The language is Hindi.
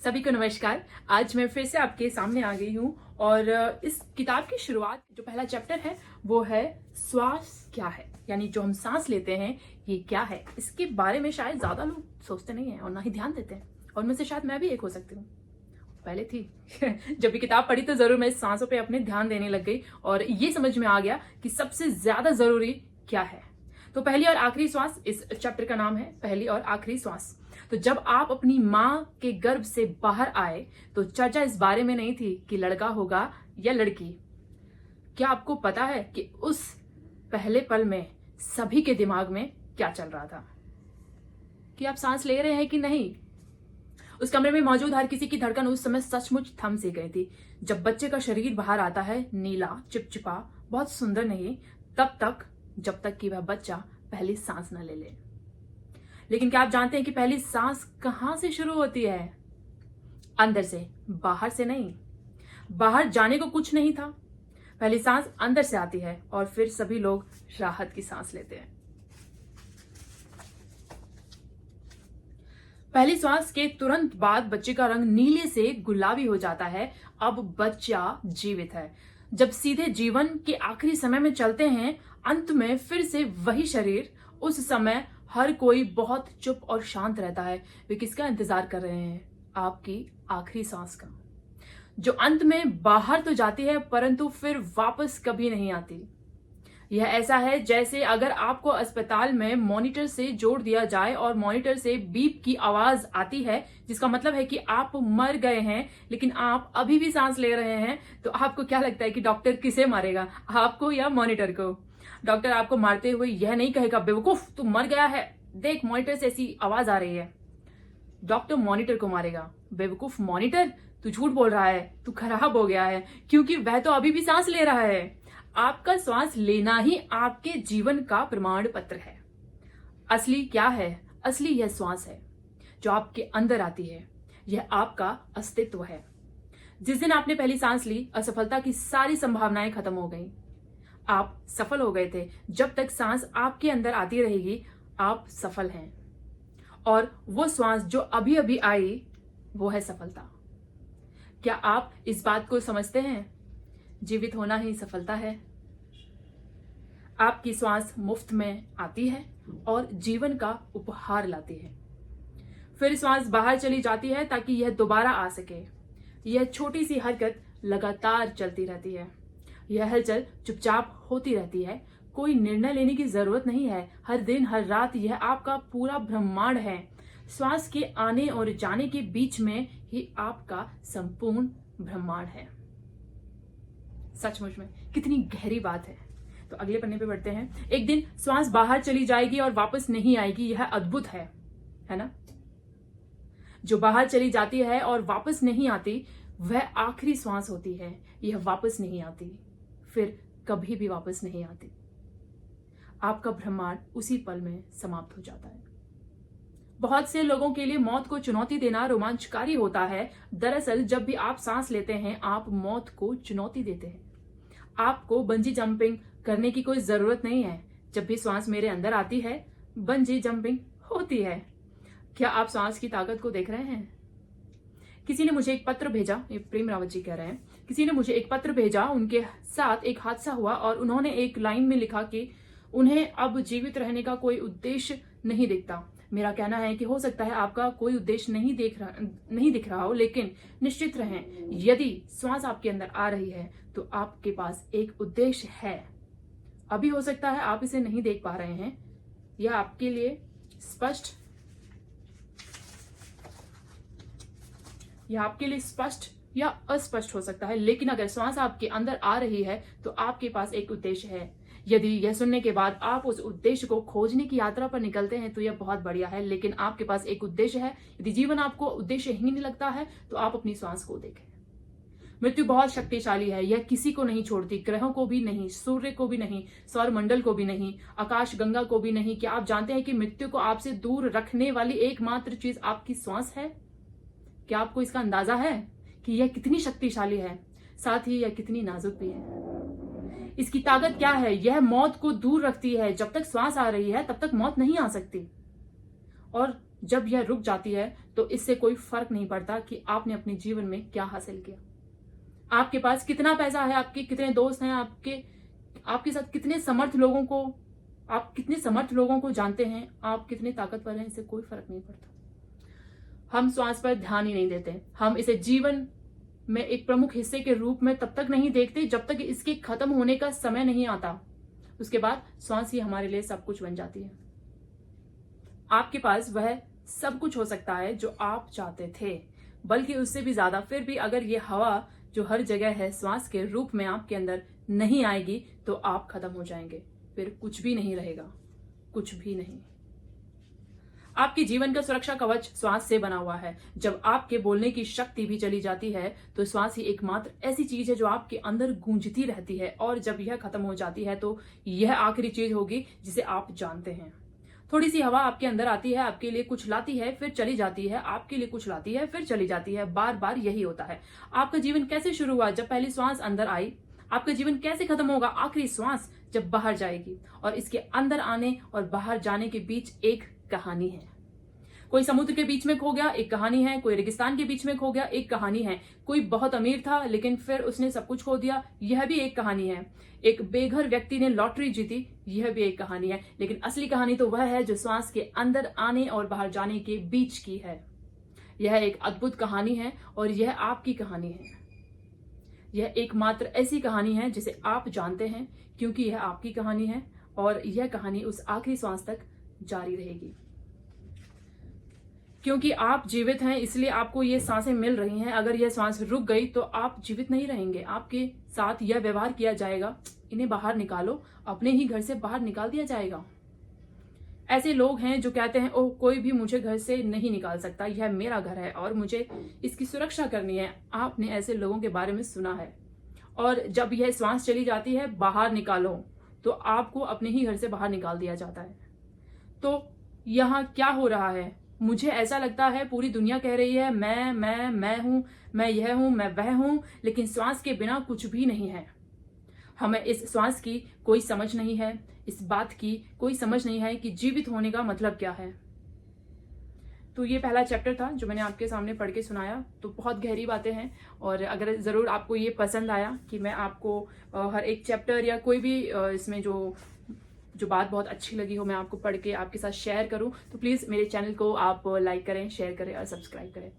सभी को नमस्कार। आज मैं फिर से आपके सामने आ गई हूँ और इस किताब की शुरुआत जो पहला चैप्टर है वो है श्वास क्या है, यानी जो हम सांस लेते हैं ये क्या है। इसके बारे में शायद ज्यादा लोग सोचते नहीं हैं और ना ही ध्यान देते हैं, और उनमें से शायद मैं भी एक हो सकती हूँ। पहले थी जब भी किताब पढ़ी तो जरूर मैं सांसों पे अपने ध्यान देने लग गई और ये समझ में आ गया कि सबसे ज्यादा जरूरी क्या है। तो पहली और आखिरी श्वास, इस चैप्टर का नाम है पहली और आखिरी श्वास। तो जब आप अपनी माँ के गर्भ से बाहर आए तो चर्चा इस बारे में नहीं थी कि लड़का होगा या लड़की। क्या आपको पता है कि उस पहले पल में सभी के दिमाग में क्या चल रहा था? कि आप सांस ले रहे हैं कि नहीं। उस कमरे में मौजूद हर किसी की धड़कन उस समय सचमुच थम सी गई थी। जब बच्चे का शरीर बाहर आता है, नीला चिपचिपा, बहुत सुंदर नहीं, तब तक जब तक कि वह बच्चा पहली सांस न ले ले। लेकिन क्या आप जानते हैं कि पहली सांस कहां से शुरू होती है? अंदर से, बाहर से नहीं। बाहर जाने को कुछ नहीं था। पहली सांस अंदर से आती है और फिर सभी लोग राहत की सांस लेते हैं। पहली सांस के तुरंत बाद बच्चे का रंग नीले से गुलाबी हो जाता है। अब बच्चा जीवित है। जब सीधे जीवन के आखिरी समय में चलते हैं, अंत में फिर से वही शरीर। उस समय हर कोई बहुत चुप और शांत रहता है। वे किसका इंतजार कर रहे हैं? आपकी आखिरी सांस का, जो अंत में बाहर तो जाती है परंतु फिर वापस कभी नहीं आती। यह ऐसा है जैसे अगर आपको अस्पताल में मॉनिटर से जोड़ दिया जाए और मॉनिटर से बीप की आवाज आती है, जिसका मतलब है कि आप मर गए हैं लेकिन आप अभी भी सांस ले रहे हैं। तो आपको क्या लगता है कि डॉक्टर किसे मारेगा, आपको या मॉनिटर को? डॉक्टर आपको मारते हुए यह नहीं कहेगा बेवकूफ तू मर गया है, देख मॉनिटर से ऐसी आवाज आ रही है। डॉक्टर मॉनिटर को मारेगा, बेवकूफ मॉनिटर तू झूठ बोल रहा है, तू खराब हो गया है, क्योंकि वह तो अभी भी सांस ले रहा है। आपका श्वास लेना ही आपके जीवन का प्रमाण पत्र है। असली क्या है? असली यह श्वास है जो आपके अंदर आती है। यह आपका अस्तित्व है। जिस दिन आपने पहली सांस ली, असफलता की सारी संभावनाएं खत्म हो गईं। आप सफल हो गए थे। जब तक सांस आपके अंदर आती रहेगी आप सफल हैं। और वो श्वास जो अभी अभी आई वो है सफलता। क्या आप इस बात को समझते हैं? जीवित होना ही सफलता है। आपकी श्वास मुफ्त में आती है और जीवन का उपहार लाती है। फिर श्वास बाहर चली जाती है ताकि यह दोबारा आ सके। यह छोटी सी हरकत लगातार चलती रहती है। यह हलचल चुपचाप होती रहती है। कोई निर्णय लेने की जरूरत नहीं है। हर दिन हर रात यह आपका पूरा ब्रह्मांड है। श्वास के आने और जाने के बीच में ही आपका संपूर्ण ब्रह्मांड है। सचमुच में कितनी गहरी बात है। तो अगले पन्ने पे बढ़ते हैं। एक दिन श्वास बाहर चली जाएगी और वापस नहीं आएगी। यह अद्भुत है ना? जो बाहर चली जाती है और वापस नहीं आती वह आखिरी श्वास होती है। यह वापस नहीं आती, फिर कभी भी वापस नहीं आती। आपका ब्रह्मांड उसी पल में समाप्त हो जाता है। बहुत से लोगों के लिए मौत को चुनौती देना रोमांचकारी होता है। दरअसल जब भी आप सांस लेते हैं आप मौत को चुनौती देते हैं। आपको बंजी जंपिंग करने की कोई जरूरत नहीं है। जब भी सांस मेरे अंदर आती है बंजी जंपिंग होती है। क्या आप सांस की ताकत को देख रहे हैं? किसी ने मुझे एक पत्र भेजा, ये प्रेम रावत जी कह रहे हैं, किसी ने मुझे एक पत्र भेजा। उनके साथ एक हादसा हुआ और उन्होंने एक लाइन में लिखा कि उन्हें अब जीवित रहने का कोई उद्देश्य नहीं दिखता। मेरा कहना है कि हो सकता है आपका कोई उद्देश्य नहीं दिख रहा हो, लेकिन निश्चित रहें यदि श्वास आपके अंदर आ रही है तो आपके पास एक उद्देश्य है। अभी हो सकता है आप इसे नहीं देख पा रहे हैं, यह आपके लिए स्पष्ट या अस्पष्ट हो सकता है, लेकिन अगर श्वास आपके अंदर आ रही है तो आपके पास एक उद्देश्य है। यदि यह सुनने के बाद आप उस उद्देश्य को खोजने की यात्रा पर निकलते हैं तो यह बहुत बढ़िया है, लेकिन आपके पास एक उद्देश्य है। यदि जीवन आपको उद्देश्य ही नहीं लगता है तो आप अपनी श्वास को देखें। मृत्यु बहुत शक्तिशाली है। यह किसी को नहीं छोड़ती, ग्रहों को भी नहीं, सूर्य को भी नहीं, सौर मंडल को भी नहीं, आकाश गंगा को भी नहीं। क्या आप जानते हैं कि मृत्यु को आपसे दूर रखने वाली एकमात्र चीज आपकी श्वास है? क्या आपको इसका अंदाजा है कि यह कितनी शक्तिशाली है, साथ ही यह कितनी नाजुक भी है? इसकी ताकत क्या है? यह मौत को दूर रखती है। जब तक श्वास आ रही है तब तक मौत नहीं आ सकती। और जब यह रुक जाती है तो इससे कोई फर्क नहीं पड़ता कि आपने अपने जीवन में क्या हासिल किया। आपके पास कितना पैसा है, आपके कितने दोस्त हैं, आपके साथ कितने समर्थ लोगों को, आप कितने समर्थ लोगों को जानते हैं, आप कितने ताकतवर हैं, इससे कोई फर्क नहीं पड़ता। हम श्वास पर ध्यान ही नहीं देते। हम इसे जीवन में एक प्रमुख हिस्से के रूप में तब तक नहीं देखते जब तक इसके खत्म होने का समय नहीं आता। उसके बाद श्वास ही हमारे लिए सब कुछ बन जाती है। आपके पास वह सब कुछ हो सकता है जो आप चाहते थे, बल्कि उससे भी ज्यादा। फिर भी अगर ये हवा जो हर जगह है श्वास के रूप में आपके अंदर नहीं आएगी तो आप खत्म हो जाएंगे। फिर कुछ भी नहीं रहेगा, कुछ भी नहीं। आपके जीवन का सुरक्षा कवच श्वास से बना हुआ है। जब आपके बोलने की शक्ति भी चली जाती है तो श्वास ही एकमात्र ऐसी चीज है जो आपके अंदर गूंजती रहती है, और जब यह खत्म हो जाती है तो यह आखिरी चीज होगी जिसे आप जानते हैं। थोड़ी सी हवा आपके अंदर आती है, आपके लिए कुछ लाती है, फिर चली जाती है, आपके लिए कुछ लाती है, फिर चली जाती है। बार बार यही होता है। आपका जीवन कैसे शुरू हुआ? जब पहली श्वास अंदर आई। आपका जीवन कैसे खत्म होगा? आखिरी श्वास जब बाहर जाएगी। और इसके अंदर आने और बाहर जाने के बीच एक कहानी है। कोई समुद्र के बीच में खो गया, एक कहानी है। कोई रेगिस्तान के बीच में खो गया, एक कहानी है। कोई बहुत अमीर था लेकिन फिर उसने सब कुछ खो दिया, यह भी एक कहानी है। एक बेघर व्यक्ति ने लॉटरी जीती, यह भी एक कहानी है। लेकिन असली कहानी तो वह है जो श्वास के अंदर आने और बाहर जाने के बीच की है। यह एक अद्भुत कहानी है और यह आपकी कहानी है। यह एकमात्र ऐसी कहानी है जिसे आप जानते हैं, क्योंकि यह आपकी कहानी है और यह कहानी उस आखिरी श्वास तक जारी रहेगी। क्योंकि आप जीवित हैं इसलिए आपको ये सांसें मिल रही हैं। अगर यह सांस रुक गई तो आप जीवित नहीं रहेंगे। आपके साथ यह व्यवहार किया जाएगा, इन्हें बाहर निकालो, अपने ही घर से बाहर निकाल दिया जाएगा। ऐसे लोग हैं जो कहते हैं, ओह कोई भी मुझे घर से नहीं निकाल सकता, यह मेरा घर है और मुझे इसकी सुरक्षा करनी है। आपने ऐसे लोगों के बारे में सुना है। और जब यह श्वास चली जाती है, बाहर निकालो, तो आपको अपने ही घर से बाहर निकाल दिया जाता है। तो यहाँ क्या हो रहा है? मुझे ऐसा लगता है पूरी दुनिया कह रही है मैं हूं, मैं यह हूं, मैं वह हूं, लेकिन श्वास के बिना कुछ भी नहीं है। हमें इस श्वास की कोई समझ नहीं है, इस बात की कोई समझ नहीं है कि जीवित होने का मतलब क्या है। तो ये पहला चैप्टर था जो मैंने आपके सामने पढ़ के सुनाया। तो बहुत गहरी बातें हैं, और अगर ज़रूर आपको ये पसंद आया कि मैं आपको हर एक चैप्टर या कोई भी इसमें जो बात बहुत अच्छी लगी हो मैं आपको पढ़ के आपके साथ शेयर करूं, तो प्लीज़ मेरे चैनल को आप लाइक करें, शेयर करें और सब्सक्राइब करें।